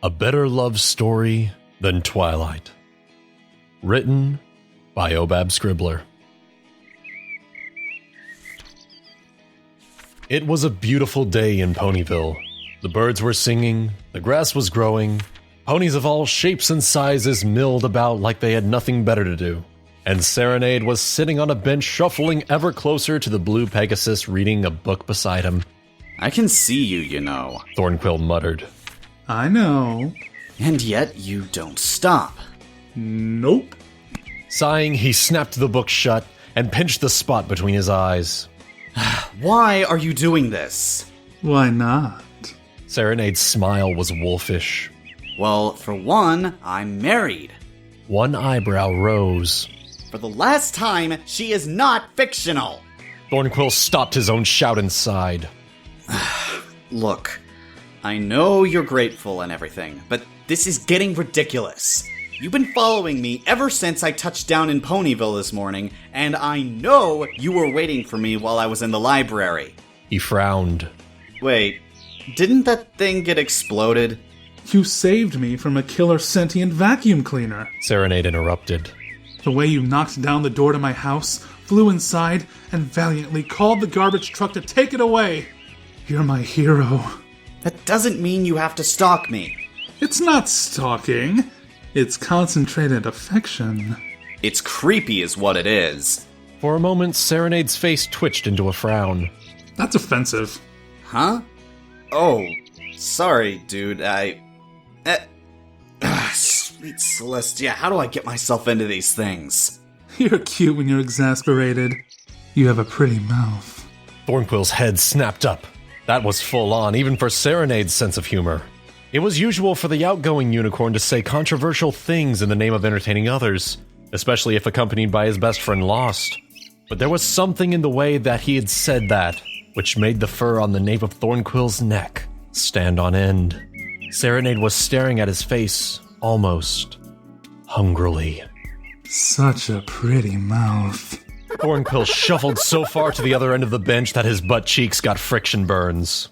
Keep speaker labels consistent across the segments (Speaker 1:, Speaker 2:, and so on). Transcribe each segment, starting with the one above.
Speaker 1: A Better Love Story Than Twilight. Written by Obab Scribbler. It was a beautiful day in Ponyville. The birds were singing, the grass was growing, ponies of all shapes and sizes milled about like they had nothing better to do. And Serenade was sitting on a bench shuffling ever closer to the blue Pegasus reading a book beside him.
Speaker 2: I can see you, you know.
Speaker 1: Thornquill muttered.
Speaker 3: I know.
Speaker 2: And yet you don't stop.
Speaker 3: Nope.
Speaker 1: Sighing, he snapped the book shut and pinched the spot between his eyes.
Speaker 2: Why are you doing this?
Speaker 3: Why not?
Speaker 1: Serenade's smile was wolfish.
Speaker 2: Well, for one, I'm married.
Speaker 1: One eyebrow rose.
Speaker 2: For the last time, she is not fictional.
Speaker 1: Thornquill stopped his own shout and sighed.
Speaker 2: Look, I know you're grateful and everything, but this is getting ridiculous. You've been following me ever since I touched down in Ponyville this morning, and I know you were waiting for me while I was in the library.
Speaker 1: He frowned.
Speaker 2: Wait, didn't that thing get exploded?
Speaker 3: You saved me from a killer sentient vacuum cleaner.
Speaker 1: Serenade interrupted.
Speaker 3: The way you knocked down the door to my house, flew inside, and valiantly called the garbage truck to take it away. You're my hero.
Speaker 2: That doesn't mean you have to stalk me.
Speaker 3: It's not stalking. It's concentrated affection.
Speaker 2: It's creepy is what it is.
Speaker 1: For a moment, Serenade's face twitched into a frown.
Speaker 3: That's offensive.
Speaker 2: Huh? Oh, sorry, dude. Sweet Celestia, how do I get myself into these things?
Speaker 3: You're cute when you're exasperated. You have a pretty mouth.
Speaker 1: Thornquill's head snapped up. That was full on, even for Serenade's sense of humor. It was usual for the outgoing unicorn to say controversial things in the name of entertaining others, especially if accompanied by his best friend Lost. But there was something in the way that he had said that, which made the fur on the nape of Thornquill's neck stand on end. Serenade was staring at his face, almost hungrily.
Speaker 3: Such a pretty mouth.
Speaker 1: Thornquill shuffled so far to the other end of the bench that his butt cheeks got friction burns.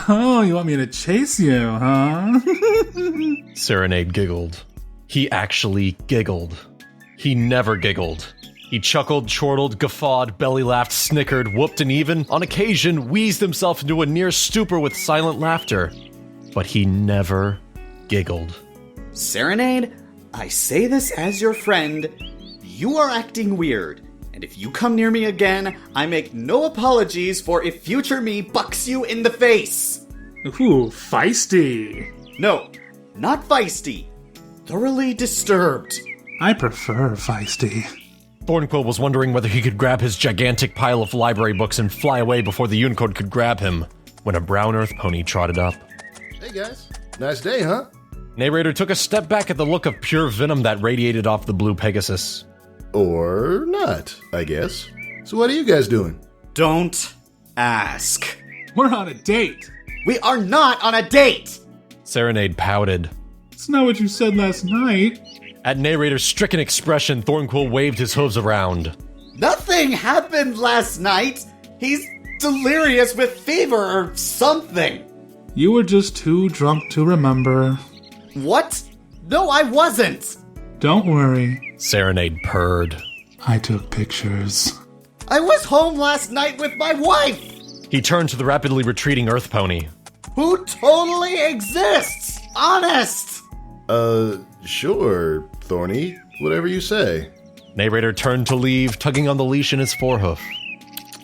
Speaker 3: Oh, you want me to chase you, huh?
Speaker 1: Serenade giggled. He actually giggled. He never giggled. He chuckled, chortled, guffawed, belly laughed, snickered, whooped, and even, on occasion, wheezed himself into a near stupor with silent laughter. But he never giggled.
Speaker 2: Serenade, I say this as your friend. You are acting weird. And if you come near me again, I make no apologies for if future me bucks you in the face.
Speaker 3: Ooh, feisty.
Speaker 2: No, not feisty. Thoroughly disturbed.
Speaker 3: I prefer feisty.
Speaker 1: Thornquill was wondering whether he could grab his gigantic pile of library books and fly away before the unicorn could grab him, when a brown earth pony trotted up.
Speaker 4: Hey guys, nice day, huh?
Speaker 1: Narrator took a step back at the look of pure venom that radiated off the blue Pegasus.
Speaker 4: Or not, I guess. So what are you guys doing?
Speaker 2: Don't ask.
Speaker 3: We're on a date.
Speaker 2: We are not on a date!
Speaker 1: Serenade pouted.
Speaker 3: It's not what you said last night.
Speaker 1: At Narrator's stricken expression, Thornquill waved his hooves around.
Speaker 2: Nothing happened last night! He's delirious with fever or something!
Speaker 3: You were just too drunk to remember.
Speaker 2: What? No, I wasn't!
Speaker 3: Don't worry.
Speaker 1: Serenade purred.
Speaker 3: I took pictures.
Speaker 2: I was home last night with my wife!
Speaker 1: He turned to the rapidly retreating earth pony.
Speaker 2: Who totally exists! Honest!
Speaker 4: Sure, Thorny. Whatever you say.
Speaker 1: Narrator turned to leave, tugging on the leash in his forehoof.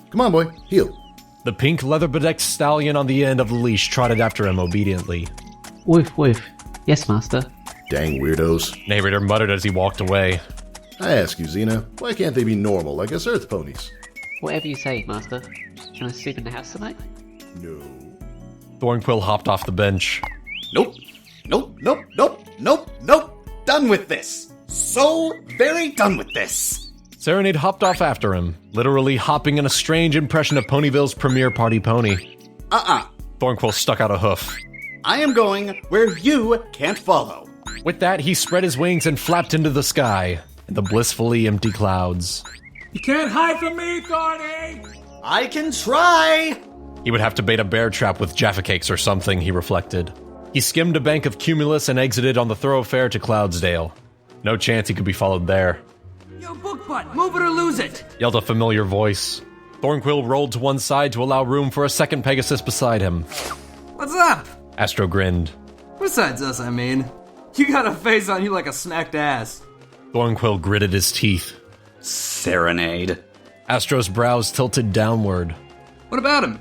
Speaker 4: Come on, boy. Heel.
Speaker 1: The pink leather-bedecked stallion on the end of the leash trotted after him obediently.
Speaker 5: Woof, woof. Yes, master.
Speaker 4: Dang weirdos.
Speaker 1: Narrator muttered as he walked away.
Speaker 4: I ask you, Xena, why can't they be normal like us earth ponies?
Speaker 5: Whatever you say, master. Can I sleep in the house tonight?
Speaker 4: No.
Speaker 1: Thornquill hopped off the bench.
Speaker 2: Nope. Nope, nope, nope, nope, nope. Done with this. So very done with this.
Speaker 1: Serenade hopped off after him, literally hopping in a strange impression of Ponyville's premier party pony. Thornquill stuck out a hoof.
Speaker 2: I am going where you can't follow.
Speaker 1: With that, he spread his wings and flapped into the sky, in the blissfully empty clouds.
Speaker 3: You can't hide from me, Thorny!
Speaker 2: I can try!
Speaker 1: He would have to bait a bear trap with Jaffa cakes or something, he reflected. He skimmed a bank of cumulus and exited on the thoroughfare to Cloudsdale. No chance he could be followed there.
Speaker 6: Yo, Bookbutt, move it or lose it!
Speaker 1: Yelled a familiar voice. Thornquill rolled to one side to allow room for a second Pegasus beside him.
Speaker 6: What's up?
Speaker 1: Astro grinned.
Speaker 6: Besides us, I mean. You got a face on you like a smacked ass.
Speaker 1: Thornquill gritted his teeth.
Speaker 2: Serenade.
Speaker 1: Astro's brows tilted downward.
Speaker 6: What about him?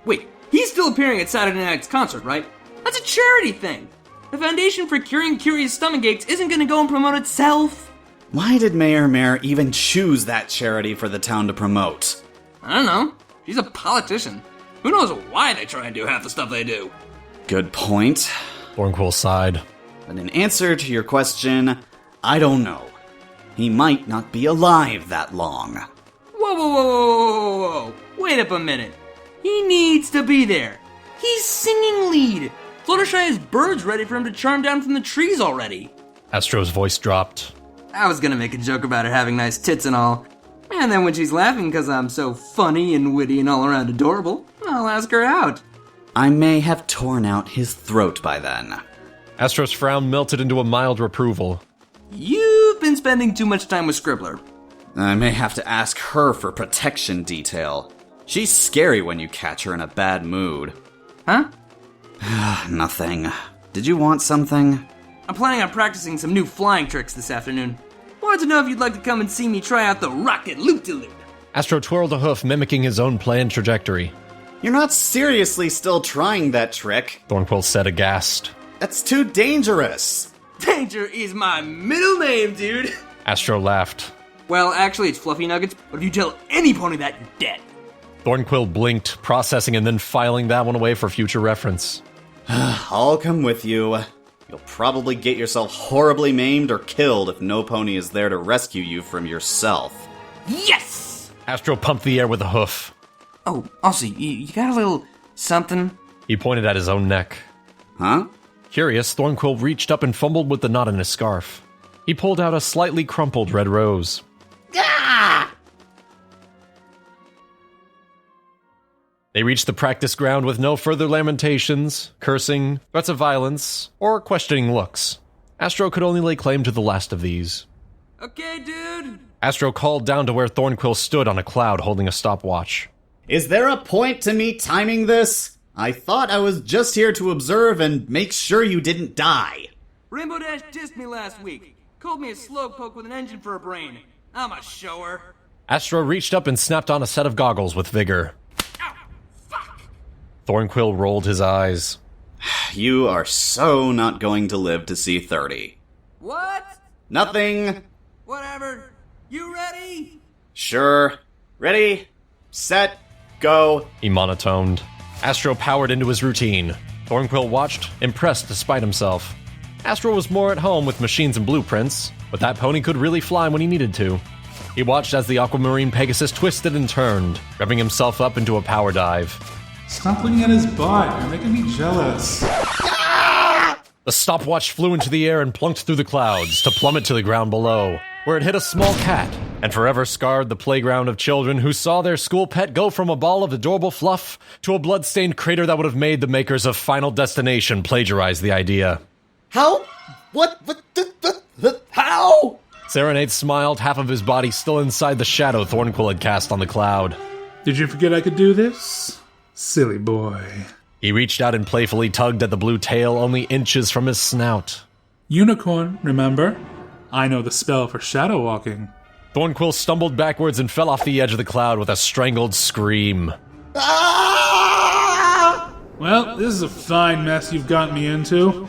Speaker 6: Wait, he's still appearing at Saturday night's concert, right? That's a charity thing. The Foundation for Curing Curious Stomach Aches isn't gonna go and promote itself.
Speaker 2: Why did Mayor Mare even choose that charity for the town to promote?
Speaker 6: I don't know. She's a politician. Who knows why they try and do half the stuff they do?
Speaker 2: Good point.
Speaker 1: Thornquill sighed.
Speaker 2: But in answer to your question, I don't know. He might not be alive that long.
Speaker 6: Whoa. Wait up a minute. He needs to be there. He's singing lead. Fluttershy has birds ready for him to charm down from the trees already.
Speaker 1: Astro's voice dropped.
Speaker 6: I was gonna make a joke about her having nice tits and all. And then when she's laughing because I'm so funny and witty and all around adorable, I'll ask her out.
Speaker 2: I may have torn out his throat by then.
Speaker 1: Astro's frown melted into a mild reproval.
Speaker 6: You've been spending too much time with Scribbler.
Speaker 2: I may have to ask her for protection detail. She's scary when you catch her in a bad mood.
Speaker 6: Huh?
Speaker 2: Nothing. Did you want something?
Speaker 6: I'm planning on practicing some new flying tricks this afternoon. Wanted to know if you'd like to come and see me try out the rocket loop-de-loop.
Speaker 1: Astro twirled a hoof, mimicking his own planned trajectory.
Speaker 2: You're not seriously still trying that trick.
Speaker 1: Thornquill said aghast.
Speaker 2: That's too dangerous.
Speaker 6: Danger is my middle name, dude.
Speaker 1: Astro laughed.
Speaker 6: Well, actually, it's Fluffy Nuggets, but if you tell any pony that, you're dead.
Speaker 1: Thornquill blinked, processing and then filing that one away for future reference.
Speaker 2: I'll come with you. You'll probably get yourself horribly maimed or killed if no pony is there to rescue you from yourself.
Speaker 6: Yes!
Speaker 1: Astro pumped the air with a hoof.
Speaker 6: Oh, also, you got a little something?
Speaker 1: He pointed at his own neck.
Speaker 2: Huh?
Speaker 1: Curious, Thornquill reached up and fumbled with the knot in his scarf. He pulled out a slightly crumpled red rose. They reached the practice ground with no further lamentations, cursing, threats of violence, or questioning looks. Astro could only lay claim to the last of these.
Speaker 6: Okay, dude.
Speaker 1: Astro called down to where Thornquill stood on a cloud holding a stopwatch.
Speaker 2: Is there a point to me timing this? I thought I was just here to observe and make sure you didn't die.
Speaker 6: Rainbow Dash dissed me last week. Called me a slowpoke with an engine for a brain. I'm a shower.
Speaker 1: Astro reached up and snapped on a set of goggles with vigor.
Speaker 6: Ow! Fuck!
Speaker 1: Thornquill rolled his eyes.
Speaker 2: You are so not going to live to see 30.
Speaker 6: What?
Speaker 2: Nothing.
Speaker 6: Whatever. You ready?
Speaker 2: Sure. Ready, set, go.
Speaker 1: He monotoned. Astro powered into his routine. Thornquill watched, impressed despite himself. Astro was more at home with machines and blueprints, but that pony could really fly when he needed to. He watched as the aquamarine Pegasus twisted and turned, revving himself up into a power dive.
Speaker 3: Stop looking at his butt. You're making me jealous.
Speaker 1: The stopwatch flew into the air and plunked through the clouds to plummet to the ground below, where it hit a small cat, and forever scarred the playground of children who saw their school pet go from a ball of adorable fluff to a blood-stained crater that would have made the makers of Final Destination plagiarize the idea.
Speaker 2: How? What? How?
Speaker 1: Serenade smiled, half of his body still inside the shadow Thornquill had cast on the cloud.
Speaker 3: Did you forget I could do this? Silly boy.
Speaker 1: He reached out and playfully tugged at the blue tail only inches from his snout.
Speaker 3: Unicorn, remember? I know the spell for shadow walking.
Speaker 1: Thornquill stumbled backwards and fell off the edge of the cloud with a strangled scream.
Speaker 3: Well, this is a fine mess you've gotten me into.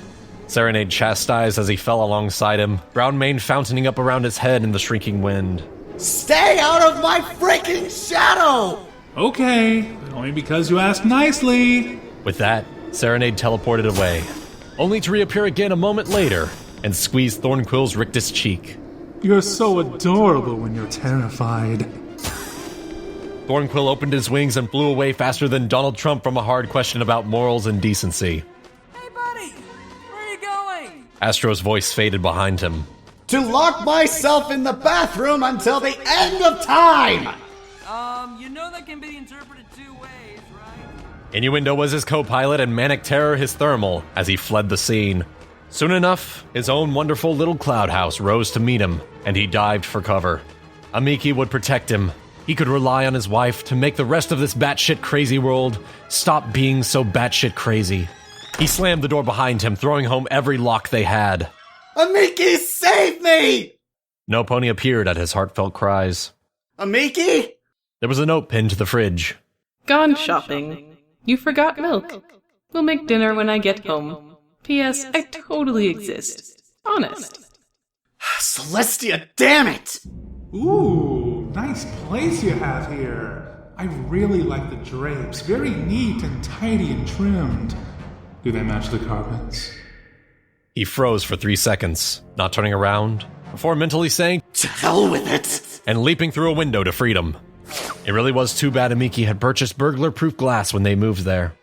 Speaker 1: Serenade chastised as he fell alongside him, brown mane fountaining up around his head in the shrinking wind.
Speaker 2: Stay out of my freaking shadow!
Speaker 3: Okay, but only because you asked nicely.
Speaker 1: With that, Serenade teleported away, only to reappear again a moment later and squeeze Thornquill's rictus cheek.
Speaker 3: You're so adorable when you're terrified.
Speaker 1: Thornquill opened his wings and flew away faster than Donald Trump from a hard question about morals and decency.
Speaker 6: Hey, buddy! Where are you going?
Speaker 1: Astro's voice faded behind him.
Speaker 2: To lock myself in the bathroom until the end of time!
Speaker 6: You know that can be interpreted two ways, right?
Speaker 1: Innuendo was his co-pilot and Manic Terror his thermal as he fled the scene. Soon enough, his own wonderful little cloud house rose to meet him, and he dived for cover. Amiki would protect him. He could rely on his wife to make the rest of this batshit crazy world stop being so batshit crazy. He slammed the door behind him, throwing home every lock they had.
Speaker 2: Amiki, save me!
Speaker 1: No pony appeared at his heartfelt cries.
Speaker 2: Amiki?
Speaker 1: There was a note pinned to the fridge.
Speaker 7: Gone shopping. You forgot milk. We'll make dinner when I get home. P.S. I totally exist. Honest.
Speaker 2: Celestia, damn it!
Speaker 3: Ooh, nice place you have here. I really like the drapes. Very neat and tidy and trimmed. Do they match the carpets?
Speaker 1: He froze for 3 seconds, not turning around, before mentally saying,
Speaker 2: To hell with it!
Speaker 1: and leaping through a window to freedom. It really was too bad Amiki had purchased burglar-proof glass when they moved there.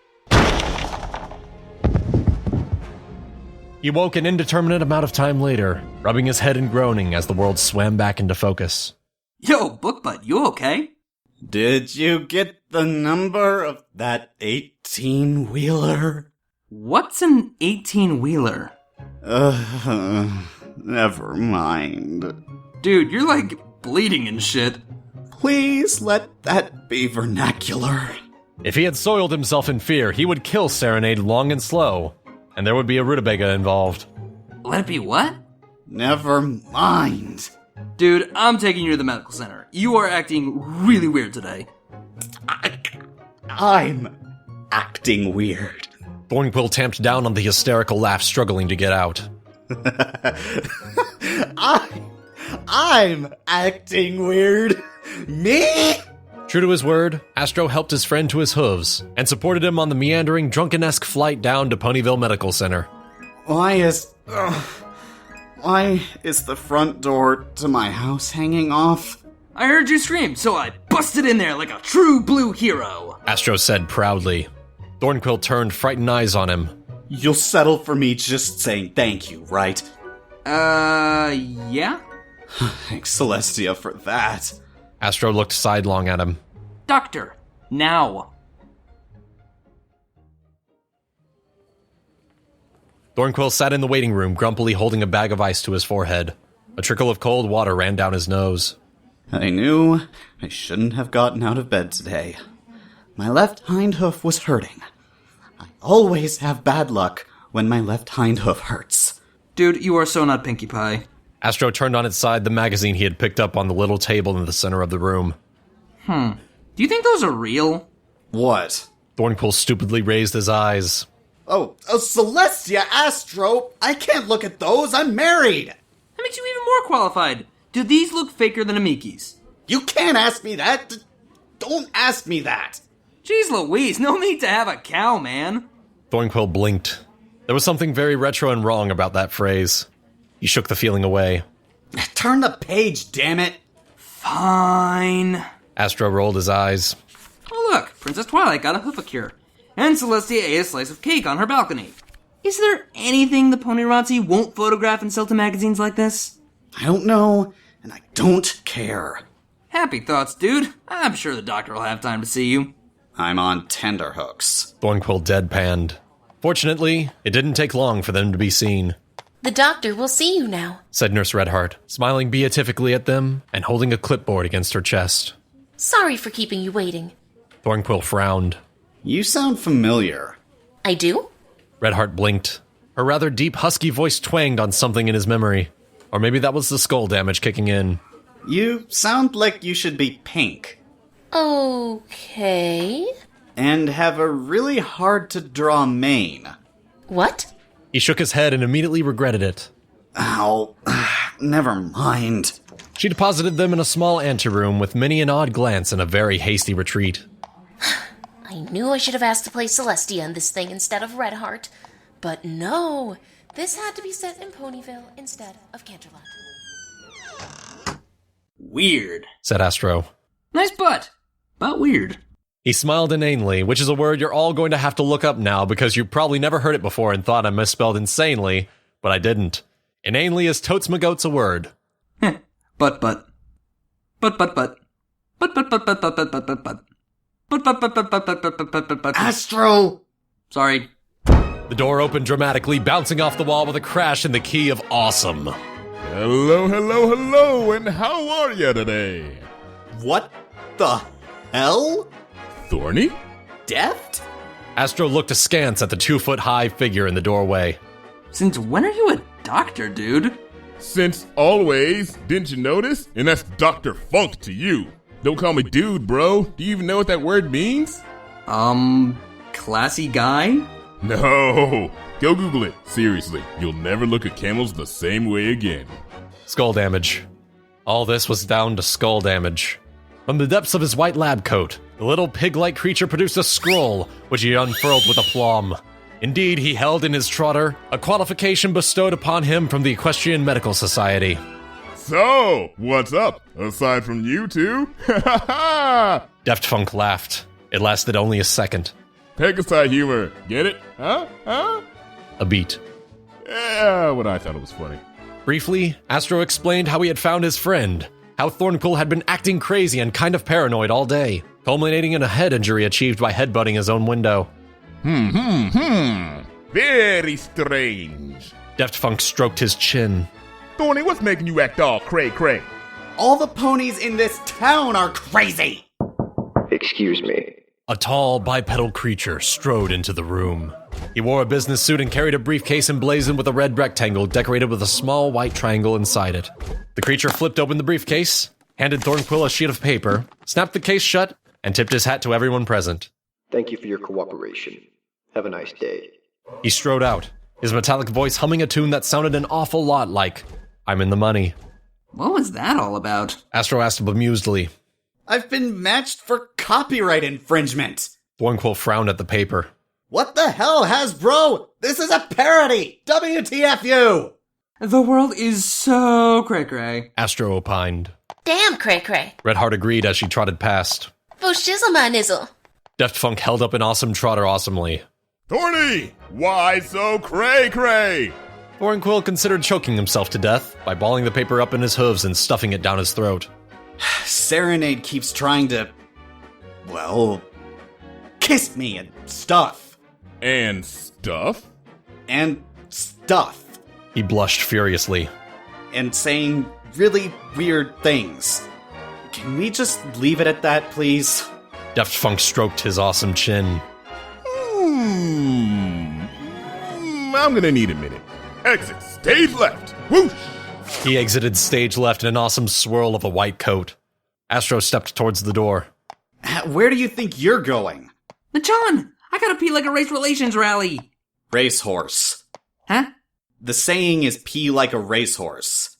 Speaker 1: He woke an indeterminate amount of time later, rubbing his head and groaning as the world swam back into focus.
Speaker 6: Yo, Bookbud, you okay?
Speaker 2: Did you get the number of that 18-wheeler?
Speaker 6: What's an 18-wheeler?
Speaker 2: Never mind.
Speaker 6: Dude, you're like bleeding and shit.
Speaker 2: Please let that be vernacular.
Speaker 1: If he had soiled himself in fear, he would kill Serenade long and slow, and there would be a rutabaga involved.
Speaker 6: Let it be what?
Speaker 2: Never mind.
Speaker 6: Dude, I'm taking you to the medical center. You are acting really weird today.
Speaker 2: I'm acting weird.
Speaker 1: Thornquill tamped down on the hysterical laugh, struggling to get out.
Speaker 2: I'm acting weird. Me?
Speaker 1: True to his word, Astro helped his friend to his hooves and supported him on the meandering, drunken-esque flight down to Ponyville Medical Center.
Speaker 2: Why is the front door to my house hanging off?
Speaker 6: I heard you scream, so I busted in there like a true blue hero.
Speaker 1: Astro said proudly. Thornquill turned frightened eyes on him.
Speaker 2: You'll settle for me just saying thank you, right?
Speaker 6: Yeah?
Speaker 2: Thanks, Celestia, for that.
Speaker 1: Astro looked sidelong at him.
Speaker 6: Doctor, now.
Speaker 1: Thornquill sat in the waiting room, grumpily holding a bag of ice to his forehead. A trickle of cold water ran down his nose.
Speaker 2: I knew I shouldn't have gotten out of bed today. My left hind hoof was hurting. I always have bad luck when my left hind hoof hurts.
Speaker 6: Dude, you are so not Pinkie Pie.
Speaker 1: Astro turned on its side the magazine he had picked up on the little table in the center of the room.
Speaker 6: Do you think those are real?
Speaker 2: What?
Speaker 1: Thornquill stupidly raised his eyes.
Speaker 2: Oh, Celestia, Astro, I can't look at those, I'm married!
Speaker 6: That makes you even more qualified. Do these look faker than Amiki's?
Speaker 2: You can't ask me that! Don't ask me that!
Speaker 6: Jeez Louise, no need to have a cow, man.
Speaker 1: Thornquill blinked. There was something very retro and wrong about that phrase. He shook the feeling away.
Speaker 2: Turn the page, damn it!
Speaker 6: Fine.
Speaker 1: Astro rolled his eyes.
Speaker 6: Oh look, Princess Twilight got a hoofacure. And Celestia ate a slice of cake on her balcony. Is there anything the Ponyrazzi won't photograph and sell to magazines like this?
Speaker 2: I don't know, and I don't care.
Speaker 6: Happy thoughts, dude. I'm sure the doctor will have time to see you.
Speaker 2: I'm on tenterhooks.
Speaker 1: Thornquill deadpanned. Fortunately, it didn't take long for them to be seen.
Speaker 8: The doctor will see you now,
Speaker 1: said Nurse Redheart, smiling beatifically at them and holding a clipboard against her chest.
Speaker 8: Sorry for keeping you waiting.
Speaker 1: Thornquill frowned.
Speaker 2: You sound familiar.
Speaker 8: I do?
Speaker 1: Redheart blinked. Her rather deep, husky voice twanged on something in his memory. Or maybe that was the skull damage kicking in.
Speaker 2: You sound like you should be pink.
Speaker 8: Okay.
Speaker 2: And have a really hard-to-draw mane.
Speaker 8: What?
Speaker 1: He shook his head and immediately regretted it.
Speaker 2: Ow. Never mind.
Speaker 1: She deposited them in a small anteroom with many an odd glance and a very hasty retreat.
Speaker 8: I knew I should have asked to play Celestia in this thing instead of Redheart. But no, this had to be set in Ponyville instead of Canterlot.
Speaker 6: Weird,
Speaker 1: said Astro.
Speaker 6: Nice butt, but weird.
Speaker 1: He smiled inanely, which is a word you're all going to have to look up now because you probably never heard it before and thought I misspelled insanely, but I didn't. Inanely is totes my goats a word.
Speaker 6: But. But.
Speaker 2: Astro!
Speaker 6: Sorry.
Speaker 1: The door opened dramatically, bouncing off the wall with a crash in the key of awesome.
Speaker 9: Hello, hello, hello, and how are you today?
Speaker 2: What the hell?
Speaker 9: Thorny?
Speaker 2: Deft?
Speaker 1: Astro looked askance at the 2-foot-high figure in the doorway.
Speaker 6: Since when are you a doctor, dude?
Speaker 9: Since always, didn't you notice? And that's Dr. Funk to you. Don't call me dude, bro. Do you even know what that word means?
Speaker 6: Classy guy?
Speaker 9: No. Go Google it. Seriously, you'll never look at camels the same way again.
Speaker 1: Skull damage. All this was down to skull damage. From the depths of his white lab coat, the little pig-like creature produced a scroll, which he unfurled with aplomb. Indeed, he held in his trotter a qualification bestowed upon him from the Equestrian Medical Society.
Speaker 9: So, what's up? Aside from you two? Ha ha ha!
Speaker 1: Deft Funk laughed. It lasted only a second.
Speaker 9: Pegasi humor. Get it? Huh?
Speaker 1: A beat.
Speaker 9: Yeah, what I thought it was funny.
Speaker 1: Briefly, Astro explained how he had found his friend, how Thornquill had been acting crazy and kind of paranoid all day, culminating in a head injury achieved by headbutting his own window.
Speaker 9: Very strange.
Speaker 1: Deft Funk stroked his chin.
Speaker 9: Thorny, what's making you act all cray-cray?
Speaker 2: All the ponies in this town are crazy!
Speaker 10: Excuse me.
Speaker 1: A tall, bipedal creature strode into the room. He wore a business suit and carried a briefcase emblazoned with a red rectangle decorated with a small white triangle inside it. The creature flipped open the briefcase, handed Thornquill a sheet of paper, snapped the case shut, and tipped his hat to everyone present.
Speaker 10: Thank you for your cooperation. Have a nice day.
Speaker 1: He strode out, his metallic voice humming a tune that sounded an awful lot like I'm in the money.
Speaker 6: What was that all about?
Speaker 1: Astro asked bemusedly.
Speaker 2: I've been matched for copyright infringement!
Speaker 1: Thornquill frowned at the paper.
Speaker 2: What the hell, Hasbro? This is a parody! WTFU!
Speaker 6: The world is so cray-cray.
Speaker 1: Astro opined.
Speaker 8: Damn, Cray Cray.
Speaker 1: Red Heart agreed as she trotted past.
Speaker 8: Bo shizzle my nizzle.
Speaker 1: Deft Funk held up an awesome trotter awesomely.
Speaker 9: Thorny, why so cray-cray?
Speaker 1: Thornquill considered choking himself to death by balling the paper up in his hooves and stuffing it down his throat.
Speaker 2: Serenade keeps trying to, well, kiss me and stuff.
Speaker 9: And stuff?
Speaker 2: And stuff.
Speaker 1: He blushed furiously.
Speaker 2: And saying really weird things. Can we just leave it at that, please?
Speaker 1: Deft Funk stroked his awesome chin.
Speaker 9: I'm gonna need a minute. Exit, stage left. Whoosh!
Speaker 1: He exited stage left in an awesome swirl of a white coat. Astro stepped towards the door.
Speaker 2: Where do you think you're going?
Speaker 6: John, I gotta pee like a race relations rally.
Speaker 2: Racehorse.
Speaker 6: Huh?
Speaker 2: The saying is pee like a racehorse.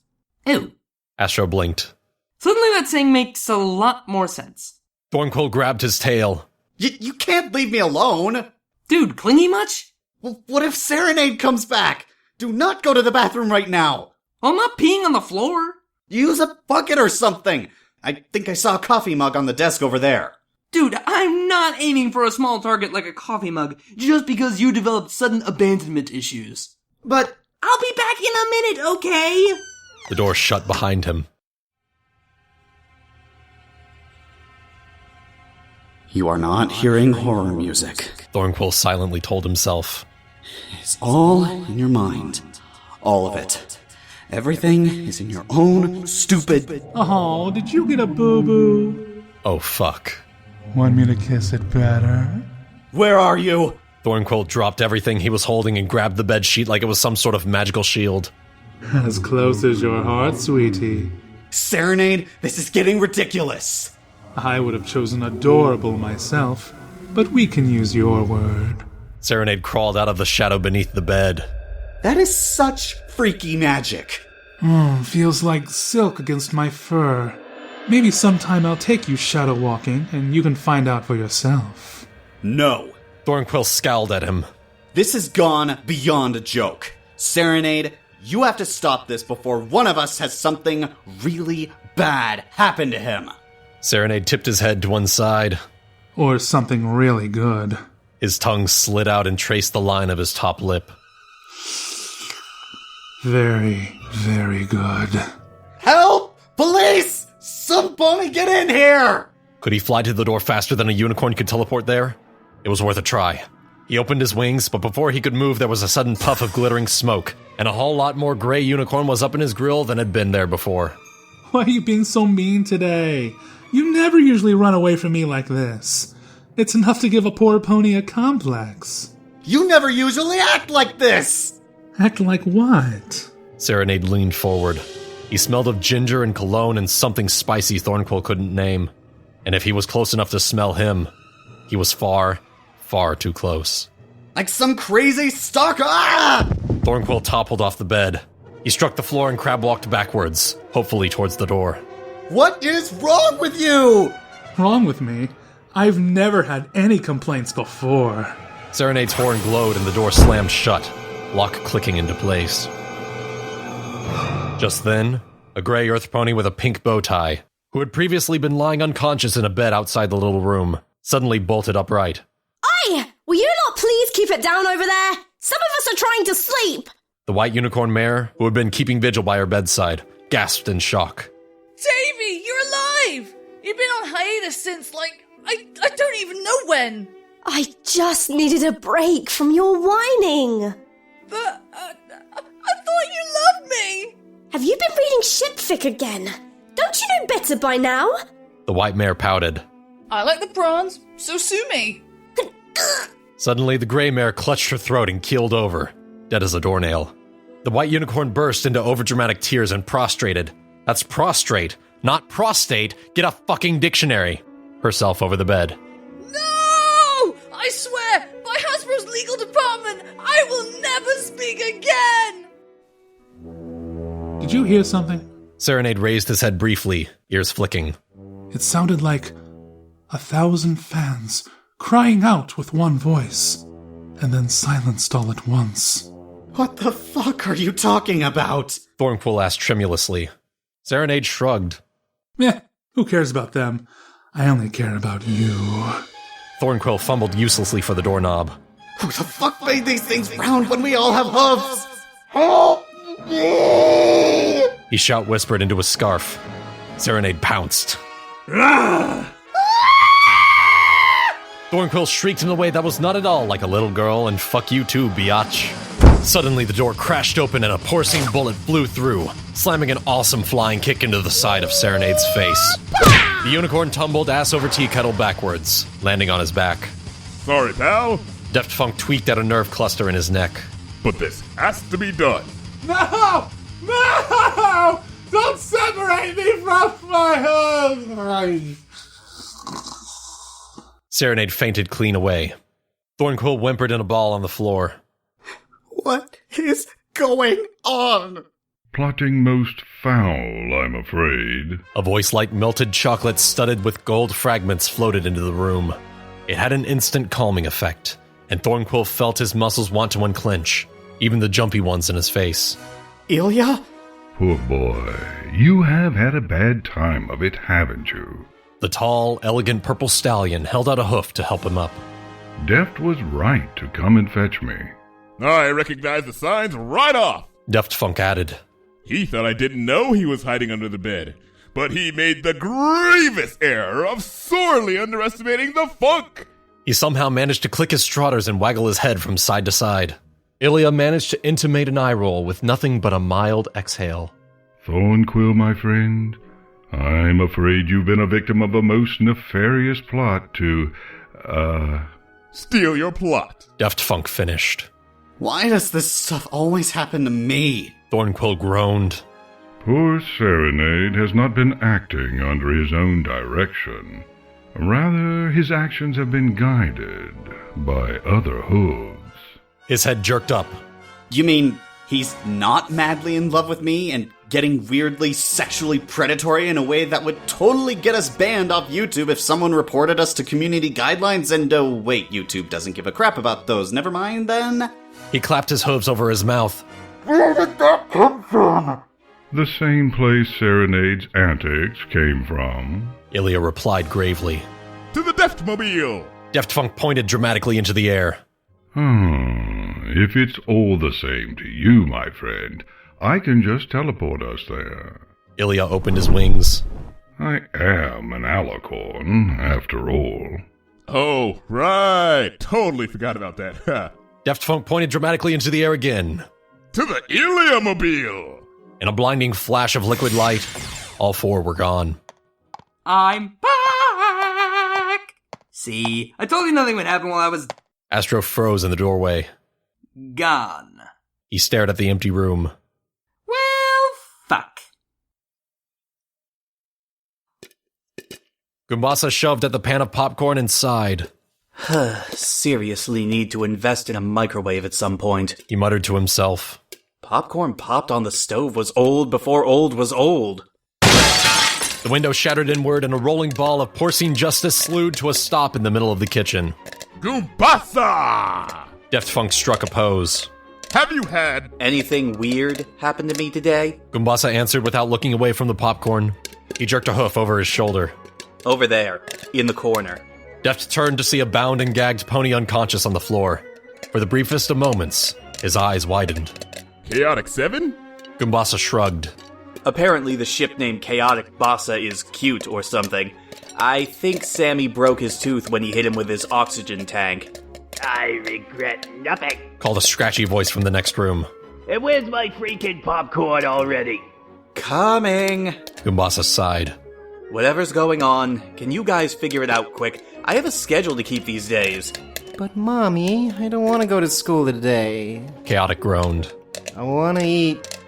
Speaker 6: Ew.
Speaker 1: Astro blinked.
Speaker 6: Suddenly that saying makes a lot more sense.
Speaker 1: Thornquill grabbed his tail.
Speaker 2: You can't leave me alone!
Speaker 6: Dude, clingy much?
Speaker 2: Well, what if Serenade comes back? Do not go to the bathroom right now!
Speaker 6: I'm not peeing on the floor.
Speaker 2: Use a bucket or something! I think I saw a coffee mug on the desk over there.
Speaker 6: Dude, I'm not aiming for a small target like a coffee mug just because you developed sudden abandonment issues.
Speaker 2: But
Speaker 6: I'll be back in a minute, okay?
Speaker 1: The door shut behind him.
Speaker 2: you are not hearing horror music.
Speaker 1: Thornquill silently told himself.
Speaker 2: It's all in your mind. All of it. Everything is in your own stupid...
Speaker 3: Oh, did you get a boo-boo?
Speaker 1: Oh, fuck.
Speaker 3: Want me to kiss it better?
Speaker 2: Where are you?
Speaker 1: Thornquill dropped everything he was holding and grabbed the bed sheet like it was some sort of magical shield.
Speaker 3: As close as your heart, sweetie.
Speaker 2: Serenade, this is getting ridiculous.
Speaker 3: I would have chosen adorable myself, but we can use your word.
Speaker 1: Serenade crawled out of the shadow beneath the bed.
Speaker 2: That is such freaky magic.
Speaker 3: Feels like silk against my fur. Maybe sometime I'll take you shadow walking and you can find out for yourself.
Speaker 2: No.
Speaker 1: Thornquill scowled at him.
Speaker 2: This has gone beyond a joke. Serenade, you have to stop this before one of us has something really bad happen to him.
Speaker 1: Serenade tipped his head to one side.
Speaker 3: Or something really good.
Speaker 1: His tongue slid out and traced the line of his top lip.
Speaker 3: Very, very good.
Speaker 2: Help! Police! Somebody get in here!
Speaker 1: Could he fly to the door faster than a unicorn could teleport there? It was worth a try. He opened his wings, but before he could move, there was a sudden puff of glittering smoke, and a whole lot more gray unicorn was up in his grill than had been there before.
Speaker 3: Why are you being so mean today? You never usually run away from me like this. It's enough to give a poor pony a complex.
Speaker 2: You never usually act like this!
Speaker 3: Act like what?
Speaker 1: Serenade leaned forward. He smelled of ginger and cologne and something spicy Thornquill couldn't name. And if he was close enough to smell him, he was far, far too close.
Speaker 2: Like some crazy stalker! Ah!
Speaker 1: Thornquill toppled off the bed. He struck the floor and crab walked backwards, hopefully towards the door.
Speaker 2: What is wrong with you?
Speaker 3: Wrong with me? I've never had any complaints before.
Speaker 1: Serenade's horn glowed and the door slammed shut, lock clicking into place. Just then, a gray earth pony with a pink bow tie, who had previously been lying unconscious in a bed outside the little room, suddenly bolted upright.
Speaker 11: Oi! Will you not please keep it down over there? Some of us are trying to sleep!
Speaker 1: The white unicorn mare, who had been keeping vigil by her bedside, gasped in shock.
Speaker 12: Davy, you're alive! You've been on hiatus since, I don't even know when.
Speaker 11: I just needed a break from your whining.
Speaker 12: But, I thought you loved me!
Speaker 11: Have you been reading shitfic again? Don't you know better by now?
Speaker 1: The white mare pouted.
Speaker 12: I like the prawns, so sue me.
Speaker 1: Suddenly, the gray mare clutched her throat and keeled over, dead as a doornail. The white unicorn burst into overdramatic tears and prostrated. That's prostrate, not prostate. Get a fucking dictionary. Herself over the bed.
Speaker 12: No! I swear, by Hasbro's legal department, I will never speak again!
Speaker 3: Did you hear something?
Speaker 1: Serenade raised his head briefly, ears flicking.
Speaker 3: It sounded like 1,000 fans crying out with one voice, and then silenced all at once.
Speaker 2: What the fuck are you talking about?
Speaker 1: Thornquill asked tremulously. Serenade shrugged.
Speaker 3: Meh, who cares about them? I only care about you.
Speaker 1: Thornquill fumbled uselessly for the doorknob.
Speaker 2: Who the fuck made these things round when we all have hooves? Help me!
Speaker 1: His shout whispered into his scarf. Serenade pounced. Thornquill shrieked in a way that was not at all like a little girl, and fuck you too, biatch. Suddenly, the door crashed open and a porcine bullet flew through, slamming an awesome flying kick into the side of Serenade's face. The unicorn tumbled ass over tea kettle backwards, landing on his back.
Speaker 9: Sorry, pal.
Speaker 1: Deft Funk tweaked at a nerve cluster in his neck.
Speaker 9: But this has to be done.
Speaker 3: No! No! Don't separate me from my husband!
Speaker 1: Serenade fainted clean away. Thornquill whimpered in a ball on the floor.
Speaker 2: What is going on?
Speaker 13: Plotting most foul, I'm afraid.
Speaker 1: A voice like melted chocolate studded with gold fragments floated into the room. It had an instant calming effect, and Thornquill felt his muscles want to unclench, even the jumpy ones in his face.
Speaker 2: Ilya?
Speaker 13: Poor boy, you have had a bad time of it, haven't you?
Speaker 1: The tall, elegant purple stallion held out a hoof to help him up.
Speaker 13: Deft was right to come and fetch me.
Speaker 9: I recognize the signs right off.
Speaker 1: Deft Funk added.
Speaker 9: He thought I didn't know he was hiding under the bed, but he made the grievous error of sorely underestimating the funk.
Speaker 1: He somehow managed to click his trotters and waggle his head from side to side. Ilya managed to intimate an eye roll with nothing but a mild exhale.
Speaker 13: Thornquill, my friend, I'm afraid you've been a victim of a most nefarious plot to,
Speaker 9: steal your plot.
Speaker 1: Deft Funk finished.
Speaker 2: Why does this stuff always happen to me?
Speaker 1: Thornquill groaned.
Speaker 13: Poor Serenade has not been acting under his own direction. Rather, his actions have been guided by other hooves.
Speaker 1: His head jerked up.
Speaker 2: You mean he's not madly in love with me and getting weirdly sexually predatory in a way that would totally get us banned off YouTube if someone reported us to community guidelines? And wait, YouTube doesn't give a crap about those. Never mind then.
Speaker 1: He clapped his hooves over his mouth.
Speaker 13: Where did that come from? The same place Serenade's antics came from.
Speaker 1: Ilya replied gravely.
Speaker 9: To the Deftmobile!
Speaker 1: Deft Funk pointed dramatically into the air.
Speaker 13: If it's all the same to you, my friend, I can just teleport us there.
Speaker 1: Ilya opened his wings.
Speaker 13: I am an alicorn, after all.
Speaker 9: Oh, right. Totally forgot about that.
Speaker 1: Daft Funk pointed dramatically into the air again.
Speaker 9: To the Iliamobile!
Speaker 1: In a blinding flash of liquid light, all four were gone.
Speaker 6: I'm back! See, I told you nothing would happen while I was
Speaker 1: Astro froze in the doorway.
Speaker 6: gone.
Speaker 1: He stared at the empty room.
Speaker 6: Well, fuck.
Speaker 1: Gumbassa shoved at the pan of popcorn and sighed.
Speaker 2: Seriously need to invest in a microwave at some point.
Speaker 1: He muttered to himself.
Speaker 2: Popcorn popped on the stove was old before old was old.
Speaker 1: The window shattered inward and a rolling ball of porcine justice slewed to a stop in the middle of the kitchen.
Speaker 9: Gumbassa!
Speaker 1: Daft Funk struck a pose.
Speaker 9: Have you had
Speaker 2: anything weird happen to me today?
Speaker 1: Gumbassa answered without looking away from the popcorn. He jerked a hoof over his shoulder.
Speaker 2: Over there, in the corner.
Speaker 1: Deft turned to see a bound and gagged pony unconscious on the floor. For the briefest of moments, his eyes widened.
Speaker 9: Chaotic 7?
Speaker 1: Gumbassa shrugged.
Speaker 2: Apparently the ship named Chaotic Bassa is cute or something. I think Sammy broke his tooth when he hit him with his oxygen tank.
Speaker 14: I regret nothing.
Speaker 1: Called a scratchy voice from the next room.
Speaker 14: And where's my freaking popcorn already?
Speaker 2: Coming.
Speaker 1: Gumbassa sighed.
Speaker 2: Whatever's going on, can you guys figure it out quick? I have a schedule to keep these days.
Speaker 15: But Mommy, I don't want to go to school today.
Speaker 1: Chaotic groaned.
Speaker 15: I want to eat